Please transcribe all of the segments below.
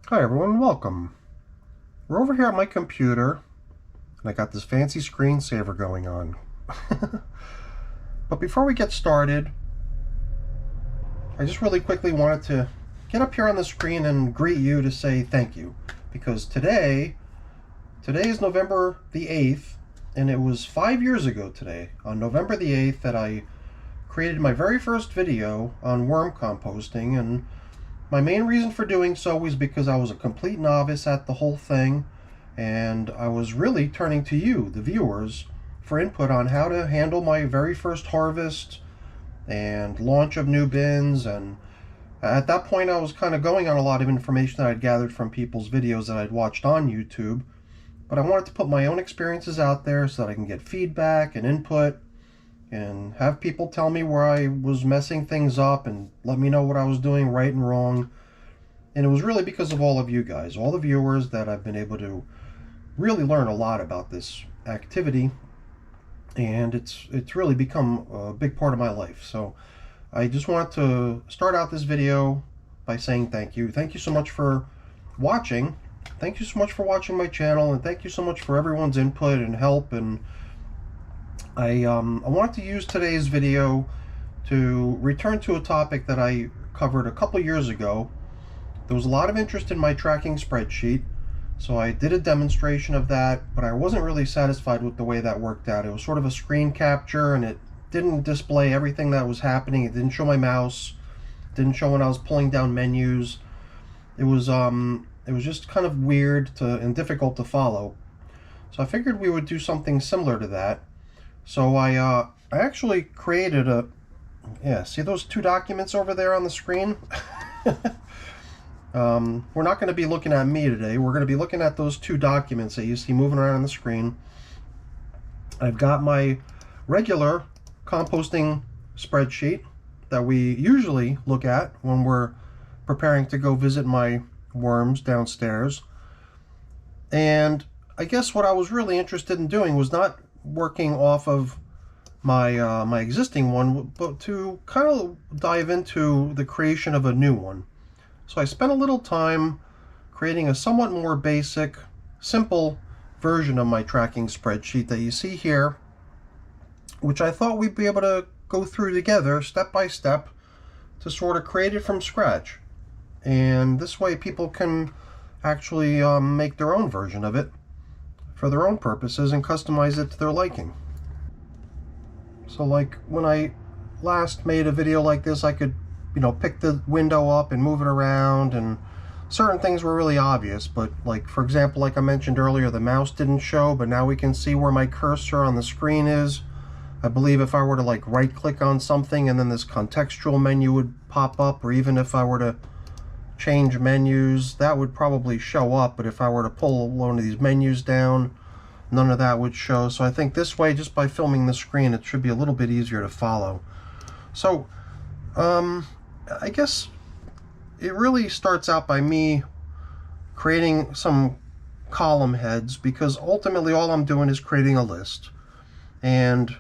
Hi everyone, welcome. We're over here at my computer, and I got this fancy screensaver going on. But before we get started, I just really quickly wanted to get up here on the screen and greet you to say thank you. Because today is November the 8th, and it was 5 years ago today, on November the 8th, that I created my very first video on worm composting, and my main reason for doing so was because I was a complete novice at the whole thing, and I was really turning to you, the viewers, for input on how to handle my very first harvest and launch of new bins. And at that point I was kind of going on a lot of information that I'd gathered from people's videos that I'd watched on YouTube, but I wanted to put my own experiences out there so that I can get feedback and input and have people tell me where I was messing things up and let me know what I was doing right and wrong. And it was really because of all of you guys, all the viewers, that I've been able to really learn a lot about this activity, and it's really become a big part of my life. So I just wanted to start out this video by saying thank you. Thank you so much for watching. Thank you so much for watching my channel, and thank you so much for everyone's input and help. And I wanted to use today's video to return to a topic that I covered a couple years ago. There was a lot of interest in my tracking spreadsheet, so I did a demonstration of that, but I wasn't really satisfied with the way that worked out. It was sort of a screen capture, and it didn't display everything that was happening. It didn't show my mouse, it didn't show when I was pulling down menus. It was just kind of weird and difficult to follow. So I figured we would do something similar to that. So I actually created see those two documents over there on the screen? We're not going to be looking at me today. We're going to be looking at those two documents that you see moving around on the screen. I've got my regular composting spreadsheet that we usually look at when we're preparing to go visit my worms downstairs. And I guess what I was really interested in doing was not working off of my my existing one, but to kind of dive into the creation of a new one. So I spent a little time creating a somewhat more basic, simple version of my tracking spreadsheet that you see here, which I thought we'd be able to go through together step by step to sort of create it from scratch. And this way people can actually make their own version of it for their own purposes and customize it to their liking. So like when I last made a video like this, I could, pick the window up and move it around, and certain things were really obvious, but like, for example, like I mentioned earlier, the mouse didn't show, but now we can see where my cursor on the screen is. I believe if I were to like right click on something and then this contextual menu would pop up, or even if I were to change menus, that would probably show up, but if I were to pull one of these menus down, none of that would show. So I think this way, just by filming the screen, it should be a little bit easier to follow. So I guess it really starts out by me creating some column heads, because ultimately all I'm doing is creating a list. And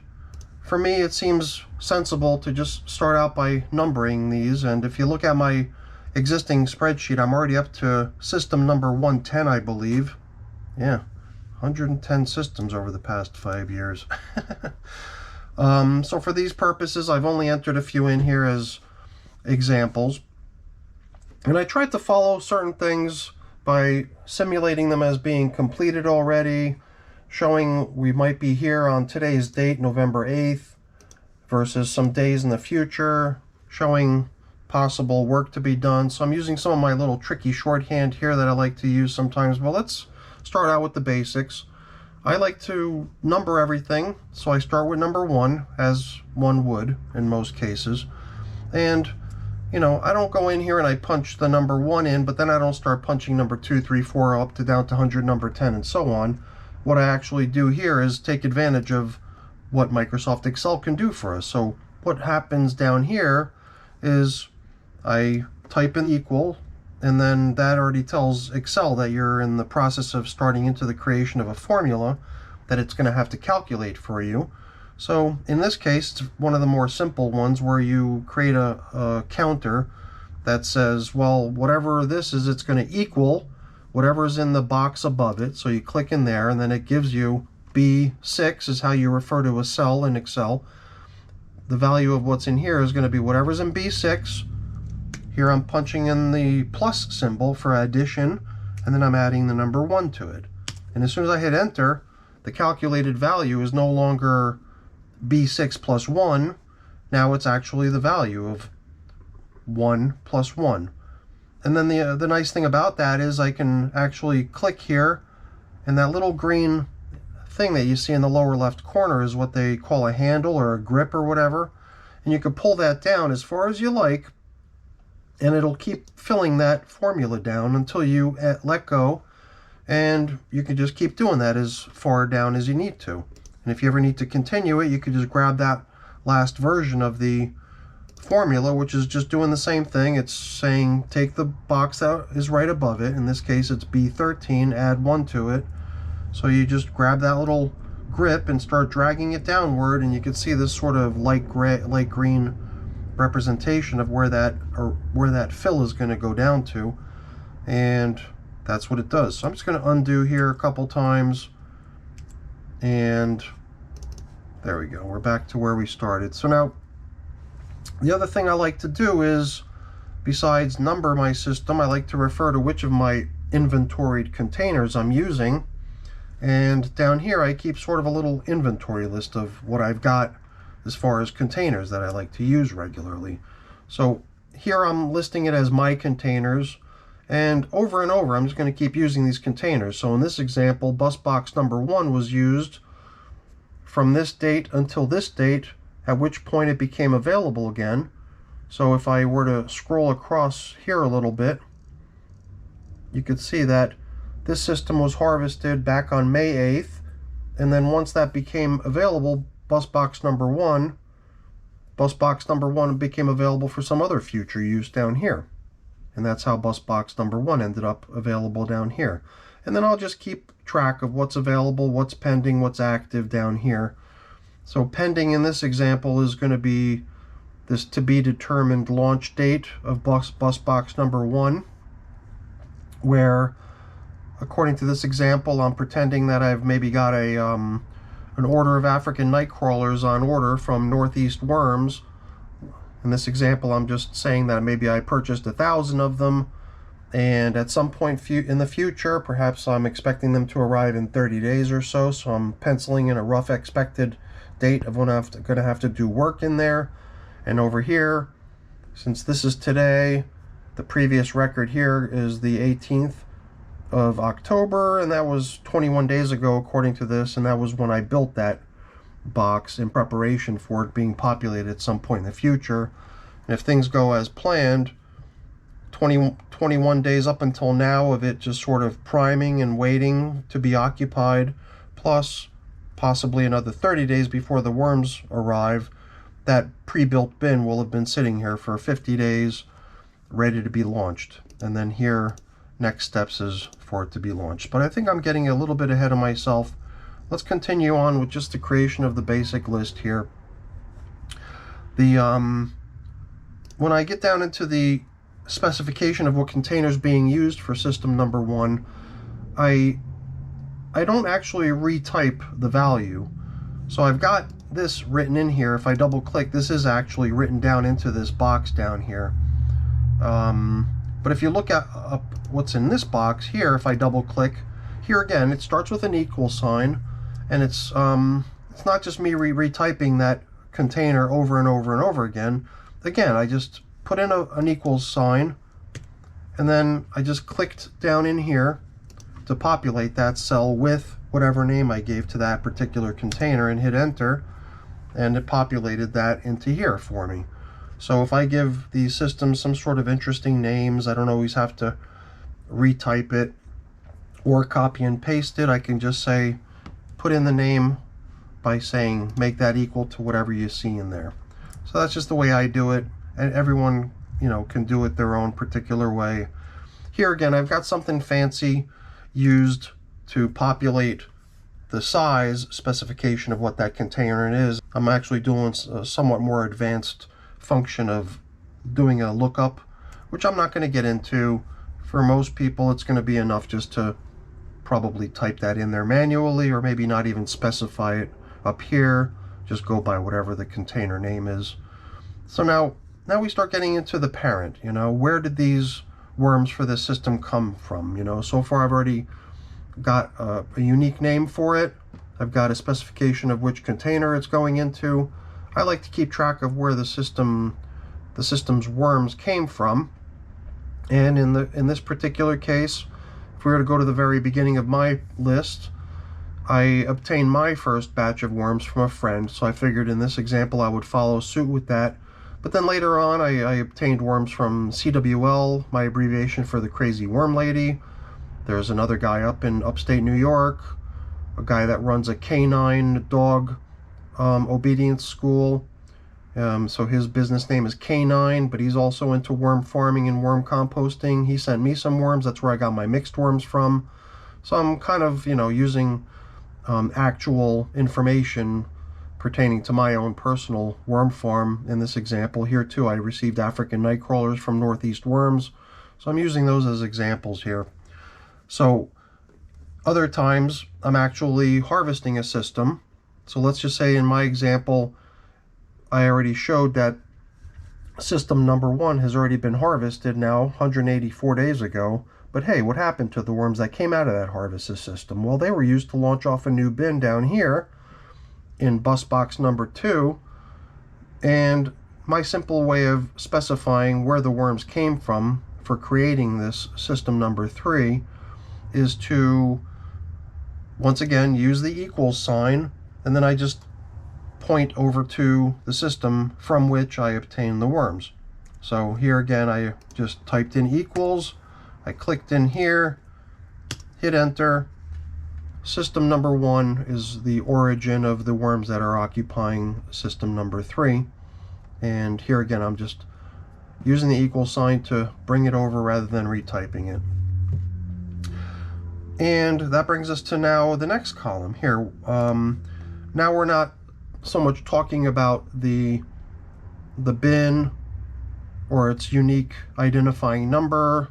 for me, it seems sensible to just start out by numbering these. And if you look at my existing spreadsheet, I'm already up to system number 110, I believe. Yeah, 110 systems over the past 5 years. So for these purposes, I've only entered a few in here as examples. And I tried to follow certain things by simulating them as being completed already, showing we might be here on today's date, November 8th, versus some days in the future, showing possible work to be done. So I'm using some of my little tricky shorthand here that I like to use sometimes. But let's start out with the basics. I like to number everything, so I start with number 1, as one would in most cases. And I don't go in here and I punch the number 1 in, but then I don't start punching number 2, 3, 4 up to down to 100, number 10, and so on. What I actually do here is take advantage of what Microsoft Excel can do for us. So what happens down here is I type in equal, and then that already tells Excel that you're in the process of starting into the creation of a formula that it's going to have to calculate for you. So in this case, it's one of the more simple ones where you create a counter that says, well, whatever this is, it's going to equal whatever's in the box above it. So you click in there, and then it gives you B6 is how you refer to a cell in Excel. The value of what's in here is going to be whatever's in B6. Here I'm punching in the plus symbol for addition, and then I'm adding the number 1 to it. And as soon as I hit enter, the calculated value is no longer B6 plus 1. Now it's actually the value of 1 plus 1. And then the nice thing about that is I can actually click here, and that little green thing that you see in the lower left corner is what they call a handle or a grip or whatever. And you can pull that down as far as you like, and it'll keep filling that formula down until you let go, and you can just keep doing that as far down as you need to. And if you ever need to continue it, you can just grab that last version of the formula, which is just doing the same thing. It's saying take the box that is right above it. In this case, it's B13, add 1 to it. So you just grab that little grip and start dragging it downward, and you can see this sort of light green representation of where that fill is going to go down to, and that's what it does. So I'm just going to undo here a couple times, and there we go. We're back to where we started. So now the other thing I like to do is, besides number my system, I like to refer to which of my inventoried containers I'm using. And down here I keep sort of a little inventory list of what I've got as far as containers that I like to use regularly. So here I'm listing it as my containers, and over I'm just going to keep using these containers. So in this example, bus box number 1 was used from this date until this date, at which point it became available again. So if I were to scroll across here a little bit, you could see that this system was harvested back on May 8th, and then once that became available, bus box number 1 became available for some other future use down here. And that's how bus box number 1 ended up available down here. And then I'll just keep track of what's available, what's pending, what's active down here. So pending in this example is going to be this to be determined launch date of bus box number 1, where according to this example, I'm pretending that I've maybe got an order of African night crawlers on order from Northeast Worms. In this example, I'm just saying that maybe I purchased 1,000 of them, and at some point in the future, perhaps I'm expecting them to arrive in 30 days or so, so I'm penciling in a rough expected date of when I'm going to have to do work in there. And over here, since this is today, the previous record here is the 18th of October, and that was 21 days ago according to this, and that was when I built that box in preparation for it being populated at some point in the future. And if things go as planned, 21 days up until now of it just sort of priming and waiting to be occupied, plus possibly another 30 days before the worms arrive, that pre-built bin will have been sitting here for 50 days ready to be launched. And then here, next steps is for it to be launched. But I think I'm getting a little bit ahead of myself. Let's continue on with just the creation of the basic list here. When I get down into the specification of what containers being used for system number 1, I don't actually retype the value. So I've got this written in here. If I double click, this is actually written down into this box down here. But if you look at up what's in this box here, if I double click, here again, it starts with an equal sign, and it's not just me retyping that container over and over and over again. Again, I just put in an equals sign, and then I just clicked down in here to populate that cell with whatever name I gave to that particular container and hit enter, and it populated that into here for me. So if I give these systems some sort of interesting names, I don't always have to retype it or copy and paste it. I can just say, put in the name by saying, make that equal to whatever you see in there. So that's just the way I do it, and everyone, can do it their own particular way. Here again, I've got something fancy used to populate the size specification of what that container is. I'm actually doing a somewhat more advanced function of doing a lookup which I'm not going to get into. For most people, it's going to be enough just to probably type that in there manually, or maybe not even specify it up here. Just go by whatever the container name is. So now we start getting into the parent. Where did these worms for this system come from? So far I've already got a unique name for it. I've got a specification of which container it's going into. I like to keep track of where the system's worms came from. And in this particular case, if we were to go to the very beginning of my list, I obtained my first batch of worms from a friend, so I figured in this example I would follow suit with that. But then later on, I obtained worms from CWL, my abbreviation for the Crazy Worm Lady. There's another guy up in upstate New York, a guy that runs a canine dog obedience school. So his business name is K9, but he's also into worm farming and worm composting. He sent me some worms. That's where I got my mixed worms from. So I'm kind of, using actual information pertaining to my own personal worm farm in this example. Here too, I received African night crawlers from Northeast Worms. So I'm using those as examples here. So other times I'm actually harvesting a system. So let's just say in my example, I already showed that system number 1 has already been harvested now 184 days ago. But hey, what happened to the worms that came out of that harvested system? Well, they were used to launch off a new bin down here in bus box number 2. And my simple way of specifying where the worms came from for creating this system number 3 is to, once again, use the equals sign, and then I just point over to the system from which I obtained the worms. So here again, I just typed in equals, I clicked in here, hit enter. System number 1 is the origin of the worms that are occupying system number 3. And here again, I'm just using the equal sign to bring it over rather than retyping it. And that brings us to now the next column here. Now we're not so much talking about the bin or its unique identifying number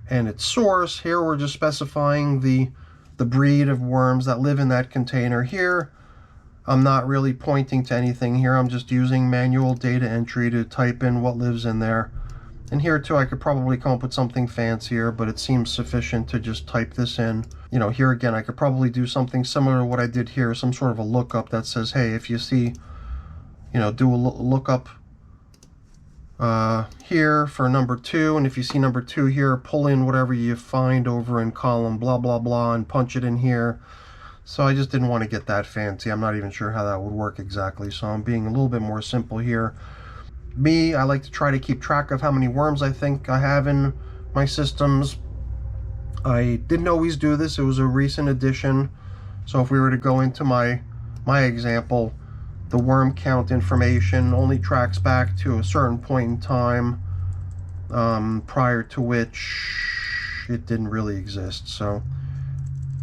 and its source. Here we're just specifying the breed of worms that live in that container. Here I'm not really pointing to anything here. I'm just using manual data entry to type in what lives in there. And here too, I could probably come up with something fancier, but it seems sufficient to just type this in. Here again, I could probably do something similar to what I did here, some sort of a lookup that says, hey, if you see, do a lookup here for number 2, and if you see number 2 here, pull in whatever you find over in column blah blah blah and punch it in here. So I just didn't want to get that fancy. I'm not even sure how that would work exactly, so I'm being a little bit more simple here. I like to try to keep track of how many worms I think I have in my systems. I didn't always do this. It was a recent addition. So if we were to go into my example, the worm count information only tracks back to a certain point in time prior to which it didn't really exist. So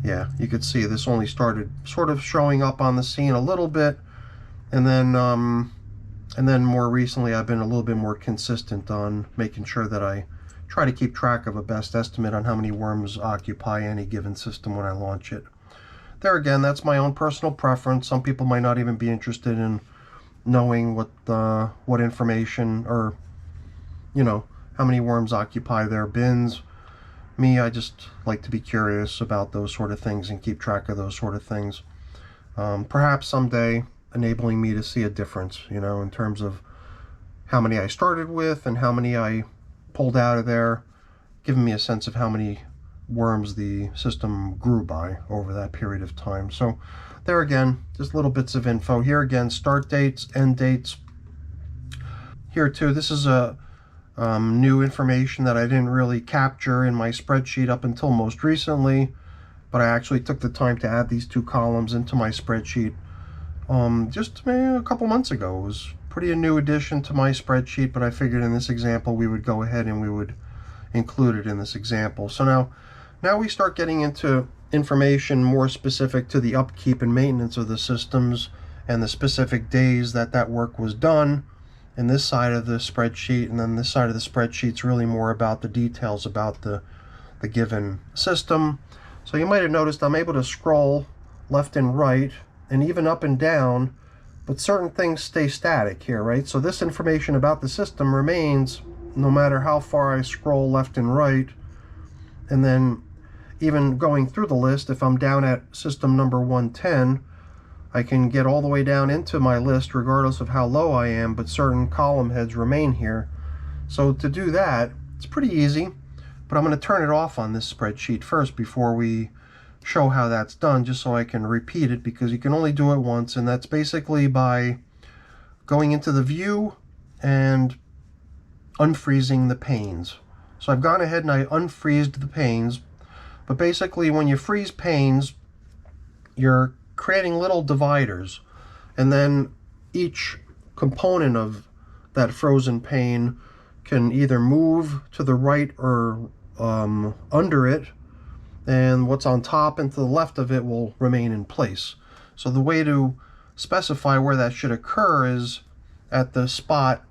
yeah, you could see this only started sort of showing up on the scene a little bit, and then more recently I've been a little bit more consistent on making sure that I try to keep track of a best estimate on how many worms occupy any given system when I launch it. There again, that's my own personal preference. Some people might not even be interested in knowing what information or how many worms occupy their bins. Me, I just like to be curious about those sort of things and keep track of those sort of things. Perhaps someday enabling me to see a difference, in terms of how many I started with and how many I pulled out of there, giving me a sense of how many worms the system grew by over that period of time. So there again, just little bits of info. Here again, start dates, end dates. Here too, this is a new information that I didn't really capture in my spreadsheet up until most recently, but I actually took the time to add these 2 columns into my spreadsheet just a couple months ago. It was pretty a new addition to my spreadsheet, but I figured in this example we would go ahead and we would include it in this example. So now we start getting into information more specific to the upkeep and maintenance of the systems and the specific days that work was done. in this side of the spreadsheet, and then this side of the spreadsheet's really more about the details about the given system. So you might have noticed I'm able to scroll left and right and even up and down, but certain things stay static here, right? So this information about the system remains no matter how far I scroll left and right. And then even going through the list, if I'm down at system number 110, I can get all the way down into my list regardless of how low I am, but certain column heads remain here. So to do that, it's pretty easy, but I'm going to turn it off on this spreadsheet first before we show how that's done, just so I can repeat it, because you can only do it once, and that's basically by going into the view and unfreezing the panes. So I've gone ahead and I unfreezed the panes, but basically when you freeze panes, you're creating little dividers, and then each component of that frozen pane can either move to the right or under it, and what's on top and to the left of it will remain in place. So the way to specify where that should occur is at the spot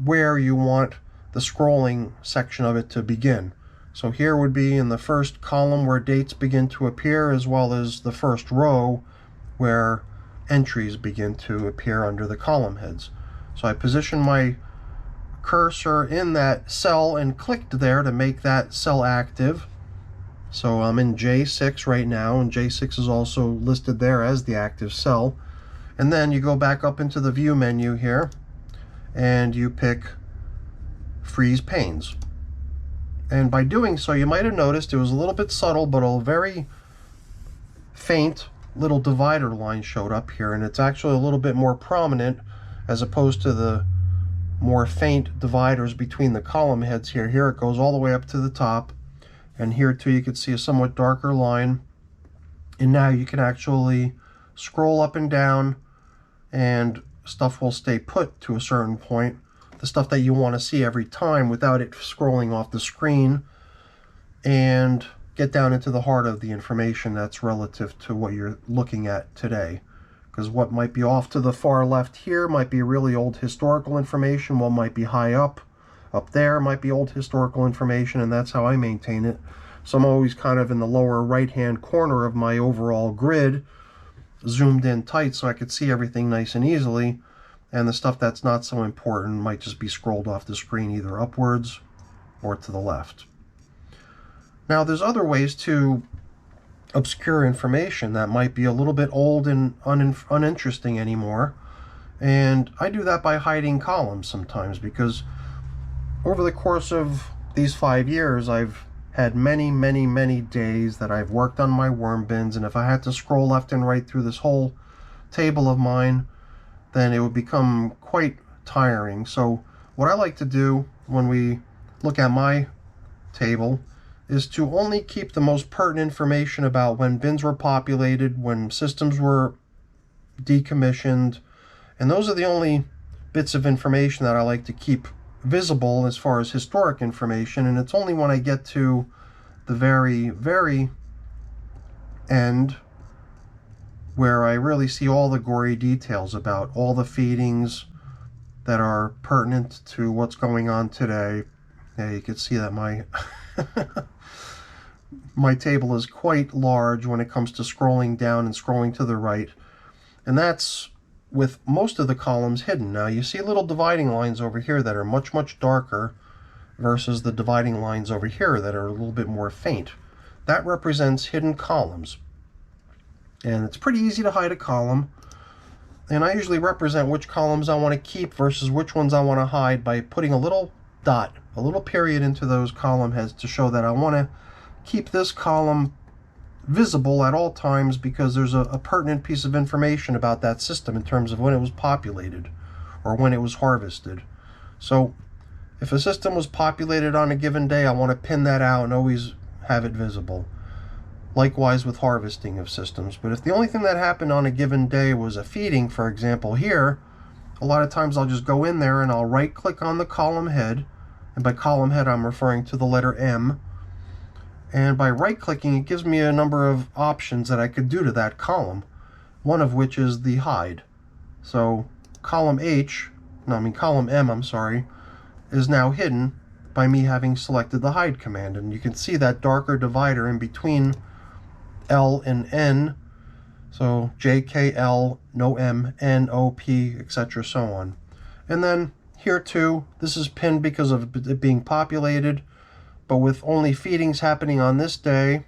where you want the scrolling section of it to begin. So here would be in the first column where dates begin to appear, as well as the first row where entries begin to appear under the column heads. So I position my cursor in that cell and clicked there to make that cell active. So I'm in J6 right now, and J6 is also listed there as the active cell. And then you go back up into the view menu here and you pick freeze panes. And by doing so, you might have noticed it was a little bit subtle, but a very faint little divider line showed up here, and it's actually a little bit more prominent as opposed to the more faint dividers between the column heads here. Here it goes all the way up to the top, and here too you can see a somewhat darker line. And now you can actually scroll up and down, and stuff will stay put to a certain point, the stuff that you want to see every time without it scrolling off the screen, and get down into the heart of the information that's relative to what you're looking at today. Because what might be off to the far left here might be really old historical information, what might be high up there might be old historical information, and that's how I maintain it. So I'm always kind of in the lower right hand corner of my overall grid, zoomed in tight so I could see everything nice and easily, and the stuff that's not so important might just be scrolled off the screen either upwards or to the left. Now there's other ways to obscure information that might be a little bit old and uninteresting anymore, and I do that by hiding columns sometimes, because over the course of these 5 years I've had many days that I've worked on my worm bins, and if I had to scroll left and right through this whole table of mine, then it would become quite tiring. So what I like to do when we look at my table is to only keep the most pertinent information about when bins were populated, when systems were decommissioned, and those are the only bits of information that I like to keep visible as far as historic information. And it's only when I get to the very end where I really see all the gory details about all the feedings that are pertinent to what's going on today. Yeah, you can see that my my table is quite large when it comes to scrolling down and scrolling to the right, and that's with most of the columns hidden. Now you see little dividing lines over here that are much darker versus the dividing lines over here that are a little bit more faint. That represents hidden columns, and it's pretty easy to hide a column, and I usually represent which columns I want to keep versus which ones I want to hide by putting a little dot, a little period into those column heads to show that I want to keep this column visible at all times because there's a pertinent piece of information about that system in terms of when it was populated or when it was harvested. So if a system was populated on a given day, I want to pin that out and always have it visible. Likewise with harvesting of systems. But if the only thing that happened on a given day was a feeding, for example here, a lot of times I'll just go in there and I'll right click on the column head, and by column head I'm referring to the letter M, and by right clicking it gives me a number of options that I could do to that column, one of which is the hide. So column H no, I mean column M, I'm sorry, is now hidden by me having selected the hide command. And you can see that darker divider in between L and N. So J, K, L, no M, N, O, P, etc. so on. And then here too, this is pinned because of it being populated, but with only feedings happening on this day,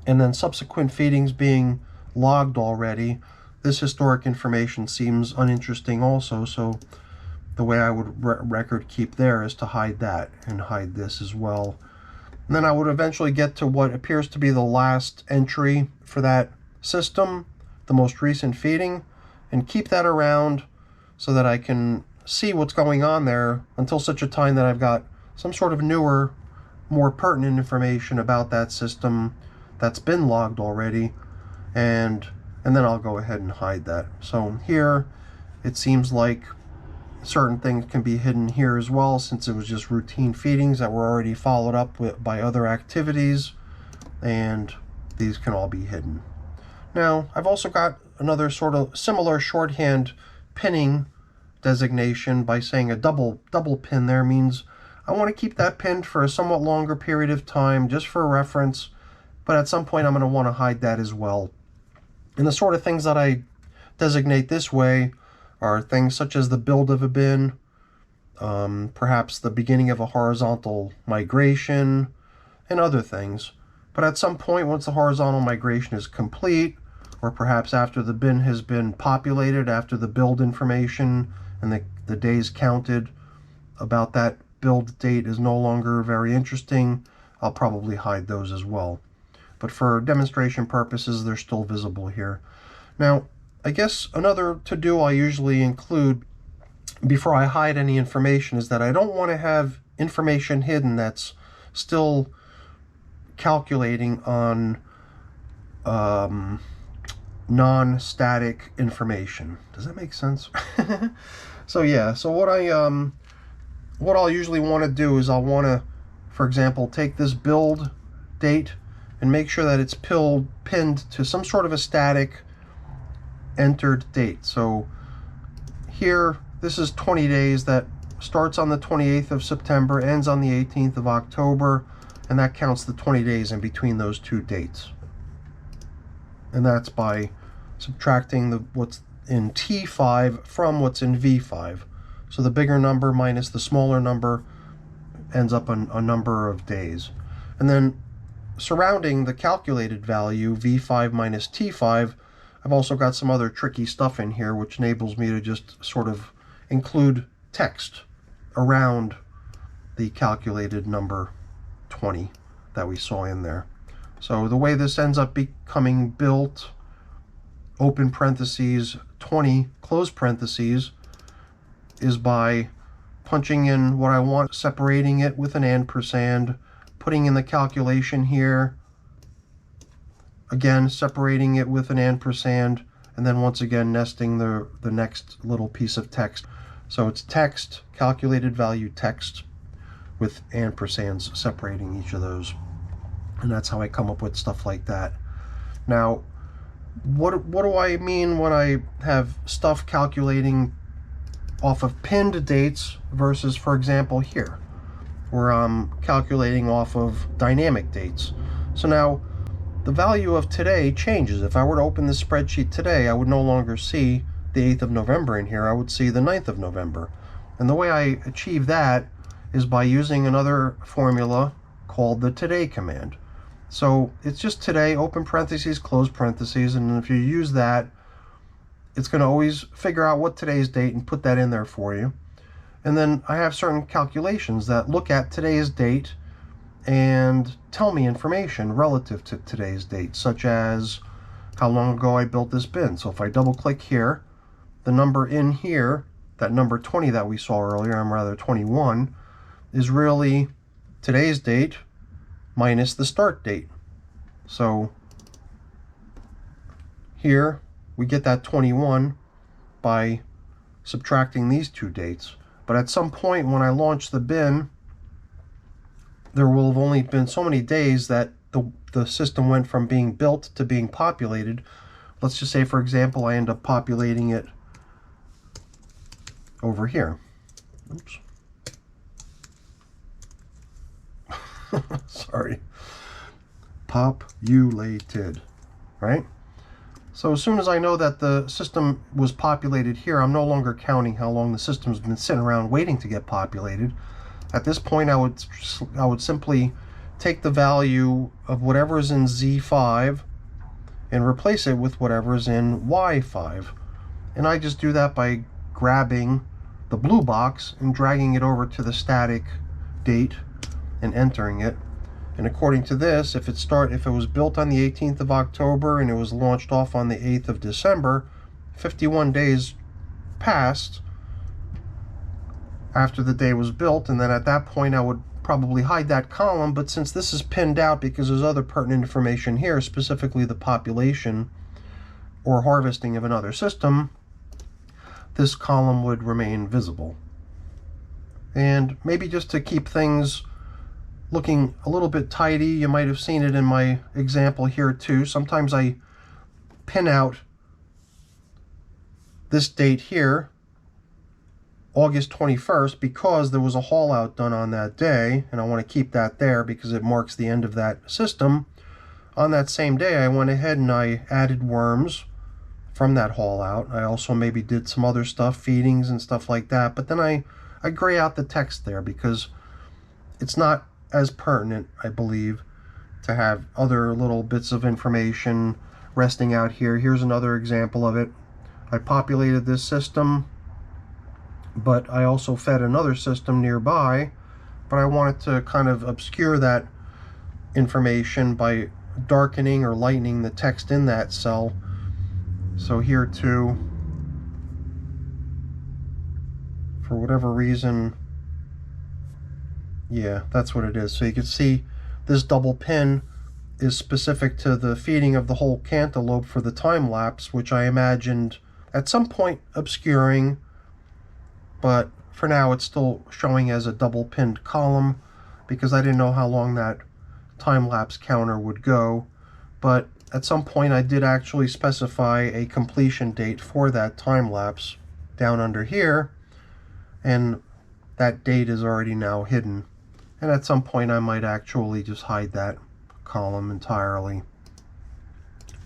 and then subsequent feedings being logged already, this historic information seems uninteresting also. So the way I would record keep there is to hide that and hide this as well. And then I would eventually get to what appears to be the last entry for that system, the most recent feeding, and keep that around so that I can see what's going on there until such a time that I've got some sort of newer, more pertinent information about that system that's been logged already, and then I'll go ahead and hide that. So here it seems like certain things can be hidden here as well, since it was just routine feedings that were already followed up with by other activities, and these can all be hidden. Now I've also got another sort of similar shorthand pinning designation by saying a double pin there means I want to keep that pinned for a somewhat longer period of time just for reference, but at some point I'm going to want to hide that as well. And the sort of things that I designate this way are things such as the build of a bin, perhaps the beginning of a horizontal migration, and other things. But at some point, once the horizontal migration is complete, or perhaps after the bin has been populated, after the build information and the days counted about that build date is no longer very interesting, I'll probably hide those as well. But for demonstration purposes, they're still visible here. Now, I guess another to-do I usually include before I hide any information is that I don't want to have information hidden that's still calculating on non-static information. Does that make sense? So yeah, so what I'll usually want to do is I'll want to, for example, take this build date and make sure that it's pinned to some sort of a static entered date. So here, this is 20 days that starts on the 28th of September, ends on the 18th of October, and that counts the 20 days in between those two dates. And that's by subtracting what's in T5 from what's in V5. So the bigger number minus the smaller number ends up a number of days. And then surrounding the calculated value, V5 minus T5, I've also got some other tricky stuff in here which enables me to just sort of include text around the calculated number 20 that we saw in there. So the way this ends up becoming built, open parentheses, 20, close parentheses, is by punching in what I want, separating it with an ampersand, putting in the calculation here, again separating it with an ampersand, and then once again nesting the next little piece of text. So it's text, calculated value text, with ampersands separating each of those. And that's how I come up with stuff like that. Now, what do I mean when I have stuff calculating off of pinned dates versus, for example, here, where I'm calculating off of dynamic dates? So now, the value of today changes. If I were to open this spreadsheet today, I would no longer see the 8th of November in here. I would see the 9th of November. And the way I achieve that is by using another formula called the today command. So it's just today, open parentheses, close parentheses, and if you use that, it's going to always figure out what today's date and put that in there for you. And then I have certain calculations that look at today's date and tell me information relative to today's date, such as how long ago I built this bin. So if I double click here, the number in here, that number 20 that we saw earlier, I'm rather 21, is really today's date minus the start date. So here we get that 21 by subtracting these two dates. But at some point when I launch the bin, there will have only been so many days that the system went from being built to being populated. Let's just say, for example, I end up populating it over here. Oops. Sorry. Populated, right? So as soon as I know that the system was populated here, I'm no longer counting how long the system's been sitting around waiting to get populated. At this point, I would simply take the value of whatever is in Z5 and replace it with whatever is in Y5. And I just do that by grabbing the blue box and dragging it over to the static date and entering it. And according to this, if it was built on the 18th of October and it was launched off on the 8th of December, 51 days passed after the day was built, and then at that point I would probably hide that column. But since this is pinned out because there's other pertinent information here, specifically the population or harvesting of another system, this column would remain visible. And maybe just to keep things looking a little bit tidy, you might have seen it in my example here too. Sometimes I pin out this date here, August 21st, because there was a haul out done on that day, and I want to keep that there because it marks the end of that system. On that same day, I went ahead and I added worms from that haul out. I also maybe did some other stuff, feedings and stuff like that, but then I gray out the text there because it's not as pertinent, I believe, to have other little bits of information resting out here. Here's another example of it. I populated this system, but I also fed another system nearby, but I wanted to kind of obscure that information by darkening or lightening the text in that cell. So here too, for whatever reason, yeah, that's what it is. So you can see this double pin is specific to the feeding of the whole cantaloupe for the time lapse, which I imagined at some point obscuring, but for now it's still showing as a double pinned column because I didn't know how long that time lapse counter would go. But at some point I did actually specify a completion date for that time lapse down under here, and that date is already now hidden. And at some point I might actually just hide that column entirely,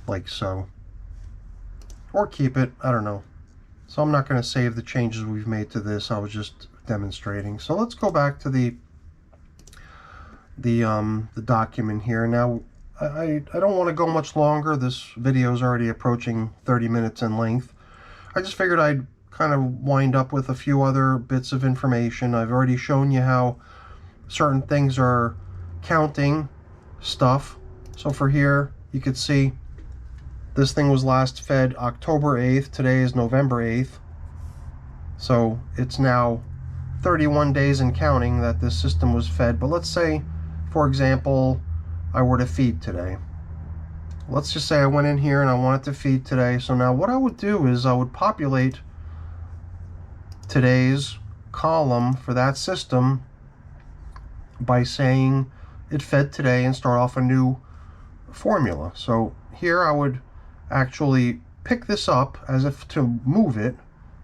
like so. Or keep it, I don't know. So I'm not going to save the changes we've made to this, I was just demonstrating. So let's go back to the document here. Now, I don't want to go much longer. This video is already approaching 30 minutes in length. I just figured I'd kind of wind up with a few other bits of information. I've already shown you how certain things are counting stuff. So for here, you could see this thing was last fed October 8th. Today is November 8th. So it's now 31 days and counting that this system was fed. But let's say, for example, I were to feed today. Let's just say I went in here and I wanted to feed today. So now what I would do is I would populate today's column for that system by saying it fed today and start off a new formula. So here I would actually pick this up as if to move it,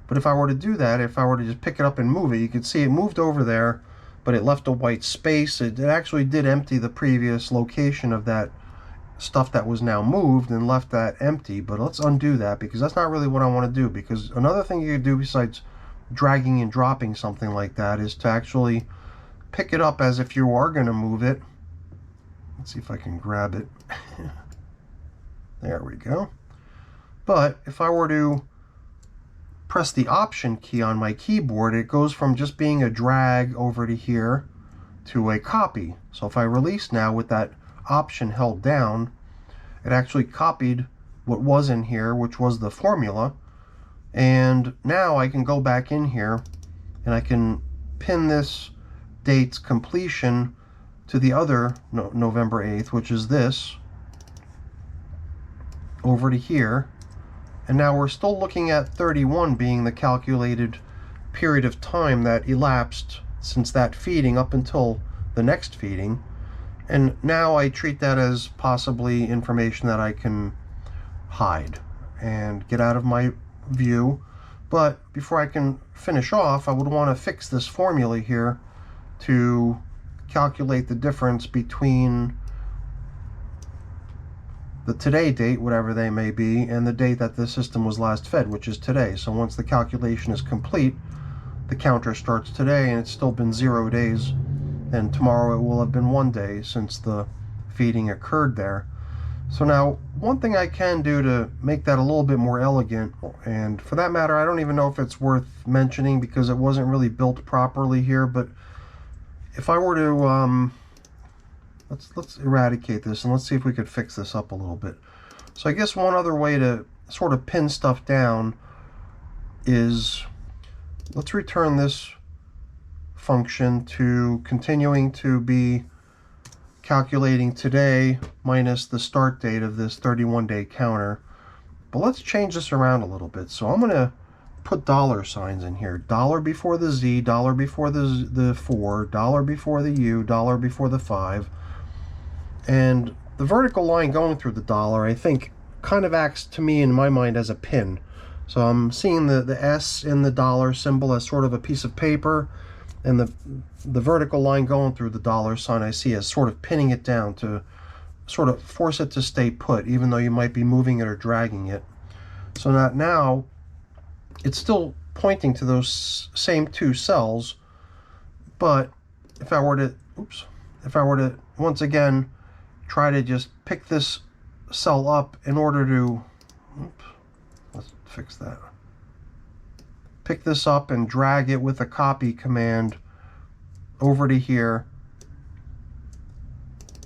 but if I were to do that, if I were to just pick it up and move it, you could see it moved over there, but it left a white space. It actually did empty the previous location of that stuff that was now moved and left that empty. But let's undo that because that's not really what I want to do, because another thing you could do besides dragging and dropping something like that is to actually pick it up as if you are going to move it. Let's see if I can grab it. There we go. But if I were to press the Option key on my keyboard, it goes from just being a drag over to here to a copy. So if I release now with that Option held down, it actually copied what was in here, which was the formula. And now I can go back in here and I can pin this date's completion to the other November 8th, which is this, over to here. And now we're still looking at 31 being the calculated period of time that elapsed since that feeding up until the next feeding. And now I treat that as possibly information that I can hide and get out of my view. But before I can finish off, I would want to fix this formula here to calculate the difference between the today date, whatever they may be, and the date that the system was last fed, which is today. So once the calculation is complete, the counter starts today, and it's still been 0 days, and tomorrow it will have been 1 day since the feeding occurred there. So now, one thing I can do to make that a little bit more elegant, and for that matter, I don't even know if it's worth mentioning because it wasn't really built properly here, but if I were to, let's eradicate this and let's see if we could fix this up a little bit. So I guess one other way to sort of pin stuff down is, let's return this function to continuing to be calculating today minus the start date of this 31-day counter. But let's change this around a little bit. So I'm going to put dollar signs in here. Dollar before the Z, dollar before the 4, dollar before the U, dollar before the 5. And the vertical line going through the dollar, I think, kind of acts to me in my mind as a pin. So I'm seeing the S in the dollar symbol as sort of a piece of paper, and the vertical line going through the dollar sign I see as sort of pinning it down to sort of force it to stay put, even though you might be moving it or dragging it. So that now it's still pointing to those same 2 cells, but if I were to once again try to just pick this cell up in order to, let's fix that. Pick this up and drag it with a copy command over to here.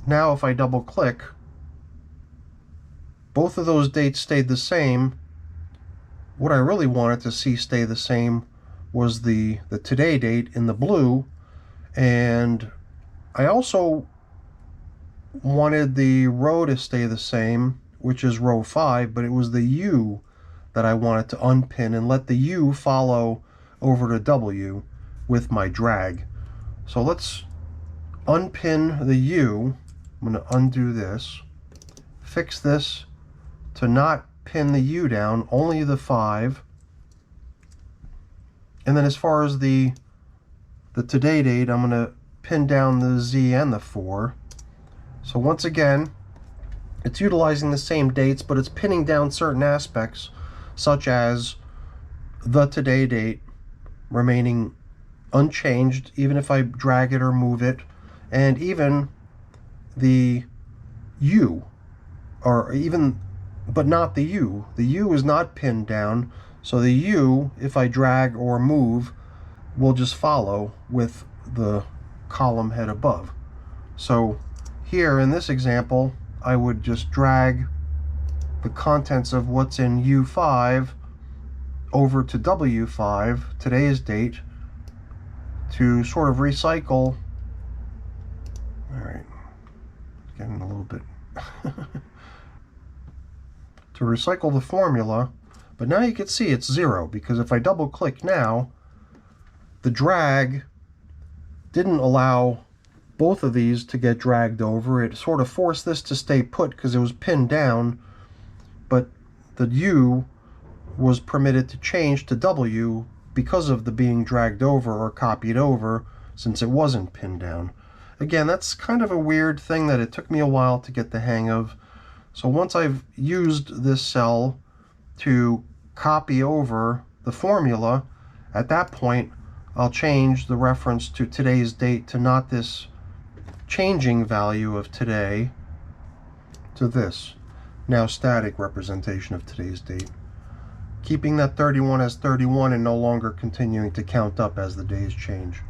Now if I double click, both of those dates stayed the same. What I really wanted to see stay the same was the today date in the blue, and I also wanted the row to stay the same, which is row 5, but it was the U that I wanted to unpin and let the U follow over to W with my drag. So let's unpin the U. I'm going to undo this, fix this to not pin the U down, only the 5. And then as far as the today date, I'm going to pin down the Z and the 4. So once again, it's utilizing the same dates, but it's pinning down certain aspects, such as the today date remaining unchanged, even if I drag it or move it, and even the U, or even, but not the U. The U is not pinned down, so the U, if I drag or move, will just follow with the column head above. So here in this example, I would just drag the contents of what's in U5 over to W5, today's date, to sort of recycle. All right, getting a little bit to recycle the formula, but now you can see it's 0 because if I double click now, the drag didn't allow both of these to get dragged over. It sort of forced this to stay put because it was pinned down, but the U was permitted to change to W because of the being dragged over or copied over, since it wasn't pinned down. Again, that's kind of a weird thing that it took me a while to get the hang of. So once I've used this cell to copy over the formula, at that point I'll change the reference to today's date to not this changing value of today, to this now static representation of today's date, keeping that 31 as 31 and no longer continuing to count up as the days change.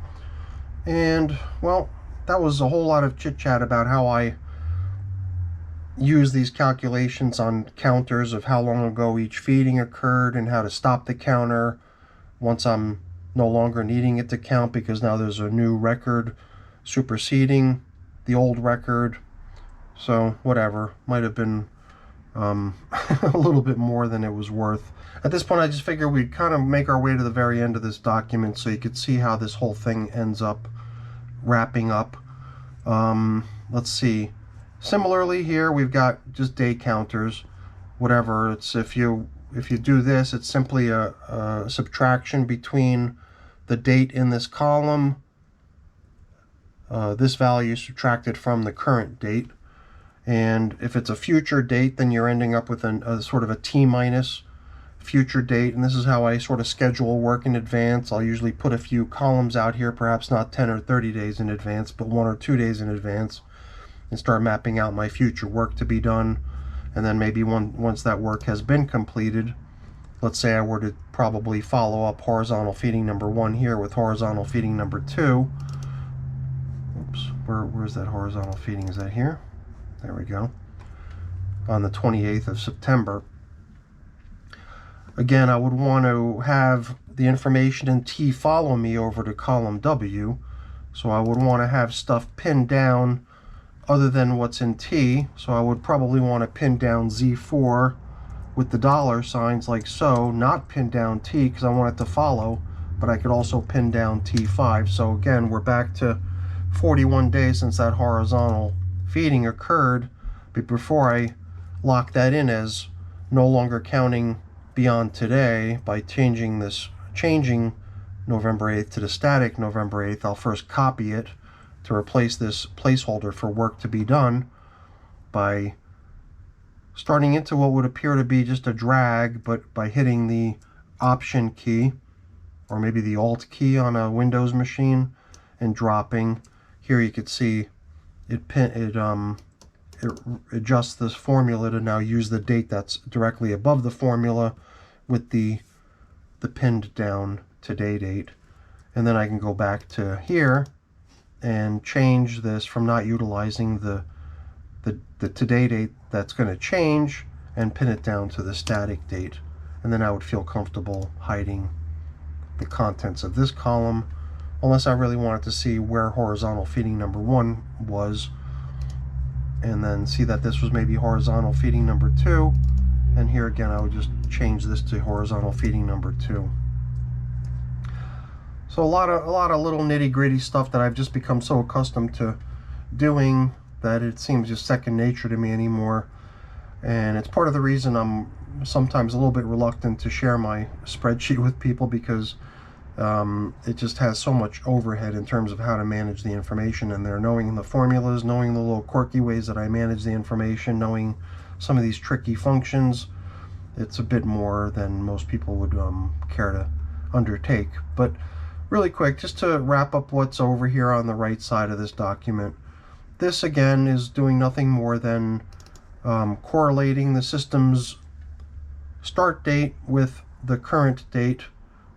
And well, that was a whole lot of chit chat about how I use these calculations on counters of how long ago each feeding occurred and how to stop the counter once I'm no longer needing it to count because now there's a new record superseding the old record. So whatever, might have been a little bit more than it was worth. At this point I just figured we'd kind of make our way to the very end of this document so you could see how this whole thing ends up wrapping up. Let's see. Similarly here we've got just day counters, whatever. It's if if you do this, it's simply a subtraction between the date in this column. This value is subtracted from the current date. And if it's a future date, then you're ending up with a sort of a T minus future date. And this is how I sort of schedule work in advance. I'll usually put a few columns out here, perhaps not 10 or 30 days in advance, but 1 or 2 days in advance, and start mapping out my future work to be done. And then maybe once that work has been completed, let's say I were to probably follow up horizontal feeding number 1 here with horizontal feeding number 2. Oops, where's that horizontal feeding? Is that here? There we go. On the 28th of September. Again, I would want to have the information in T follow me over to column W. So I would want to have stuff pinned down other than what's in T. So I would probably want to pin down Z4 with the dollar signs like so, not pin down T because I want it to follow, but I could also pin down T5. So again, we're back to 41 days since that horizontal feeding occurred, but before I lock that in as no longer counting beyond today by changing November 8th to the static November 8th, I'll first copy it to replace this placeholder for work to be done by starting into what would appear to be just a drag, but by hitting the Option key or maybe the Alt key on a Windows machine and dropping. Here you could see it adjusts this formula to now use the date that's directly above the formula with the pinned down today date. And then I can go back to here and change this from not utilizing the today date that's going to change and pin it down to the static date. And then I would feel comfortable hiding the contents of this column, unless I really wanted to see where horizontal feeding number 1 was, and then see that this was maybe horizontal feeding number 2, and here again I would just change this to horizontal feeding number 2. So a lot of little nitty-gritty stuff that I've just become so accustomed to doing that it seems just second nature to me anymore, and it's part of the reason I'm sometimes a little bit reluctant to share my spreadsheet with people, because it just has so much overhead in terms of how to manage the information in there, knowing the formulas, knowing the little quirky ways that I manage the information, knowing some of these tricky functions. It's a bit more than most people would care to undertake. But really quick, just to wrap up what's over here on the right side of this document, this again is doing nothing more than correlating the system's start date with the current date.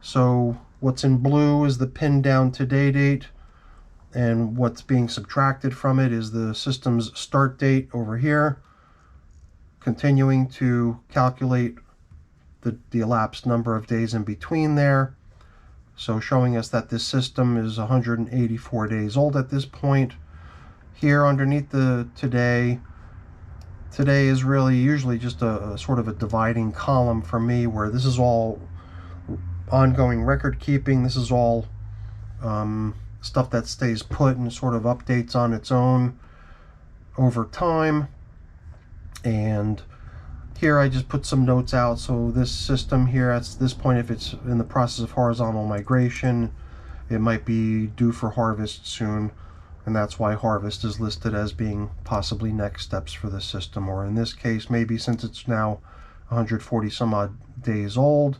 So what's in blue is the pinned down today date, and what's being subtracted from it is the system's start date over here, continuing to calculate the elapsed number of days in between there. So showing us that this system is 184 days old at this point. Here underneath the today is really usually just a sort of a dividing column for me, where this is all ongoing record keeping. This is all stuff that stays put and sort of updates on its own over time. And here I just put some notes out. So this system here at this point, if it's in the process of horizontal migration, it might be due for harvest soon, and that's why harvest is listed as being possibly next steps for the system. Or in this case, maybe since it's now 140 some odd days old,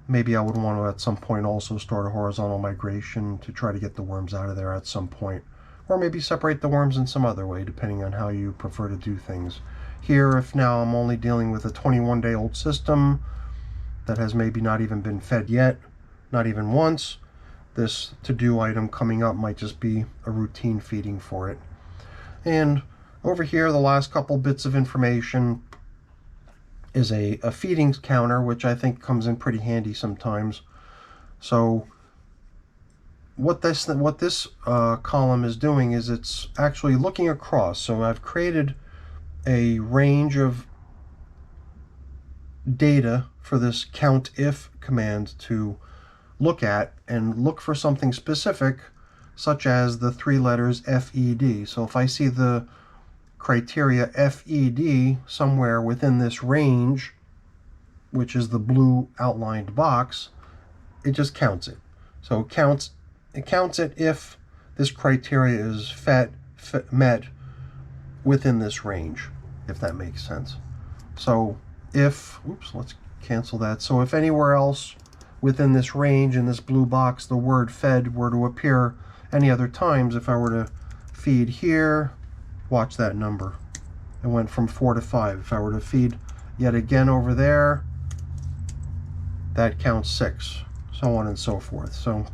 maybe I would want to at some point also start a horizontal migration to try to get the worms out of there at some point. Or maybe separate the worms in some other way, depending on how you prefer to do things. Here, if now I'm only dealing with a 21-day-old system that has maybe not even been fed yet, not even once, this to-do item coming up might just be a routine feeding for it. And over here, the last couple bits of information is a feedings counter, which I think comes in pretty handy sometimes. So what this column is doing is it's actually looking across. So I've created a range of data for this COUNTIF command to look at and look for something specific, such as the 3 letters FED. So if I see the criteria FED somewhere within this range, which is the blue outlined box, it just counts it. So it counts it if this criteria is met within this range, if that makes sense. So if, oops, let's cancel that. So if anywhere else within this range in this blue box the word fed were to appear any other times, if I were to feed here, watch that number. It went from 4 to 5. If I were to feed yet again over there, that counts 6, so on and so forth. So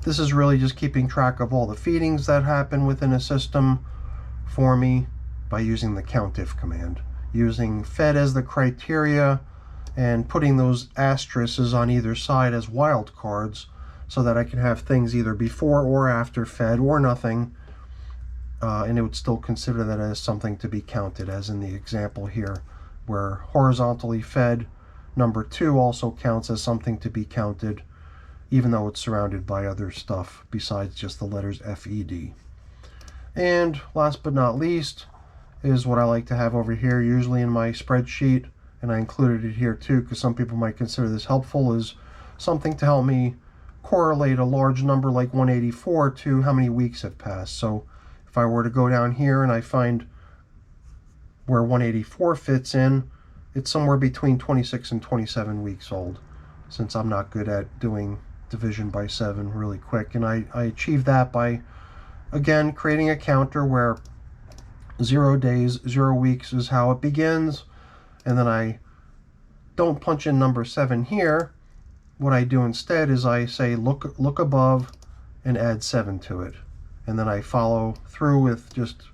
this is really just keeping track of all the feedings that happen within a system for me by using the COUNTIF command, using fed as the criteria and putting those asterisks on either side as wildcards so that I can have things either before or after fed or nothing, and it would still consider that as something to be counted, as in the example here, where horizontally fed number 2 also counts as something to be counted, even though it's surrounded by other stuff besides just the letters FED. And last but not least is what I like to have over here, usually in my spreadsheet, and I included it here too because some people might consider this helpful, is something to help me correlate a large number like 184 to how many weeks have passed. So if I were to go down here and I find where 184 fits in, it's somewhere between 26 and 27 weeks old, since I'm not good at doing division by 7 really quick. And I achieve that by, again, creating a counter where 0 days, 0 weeks is how it begins, and then I don't punch in number 7 here. What I do instead is I say look above and add 7 to it, and then I follow through with just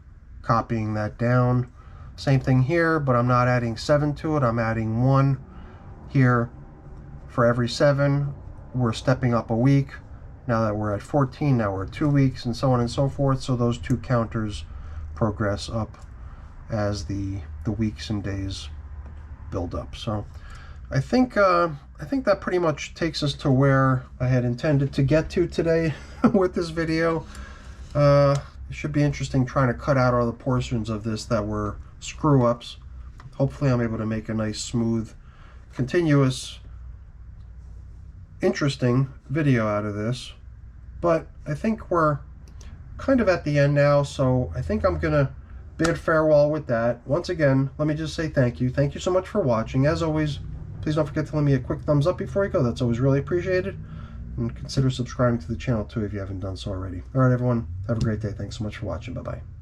copying that down. Same thing here, but I'm not adding 7 to it, I'm adding 1 here. For every 7, we're stepping up a week. Now that we're at 14, now we're at 2 weeks, and so on and so forth. So those two counters progress up as the weeks and days build up. So I think that pretty much takes us to where I had intended to get to today with this video. It should be interesting trying to cut out all the portions of this that were screw-ups. Hopefully I'm able to make a nice, smooth, continuous, interesting video out of this. But I think we're kind of at the end now, so I think I'm gonna bid farewell with that. Once again, let me just say thank you. Thank you so much for watching. As always, please don't forget to leave me a quick thumbs up before you go. That's always really appreciated. And consider subscribing to the channel too if you haven't done so already. All right, everyone, have a great day. Thanks so much for watching. Bye-bye.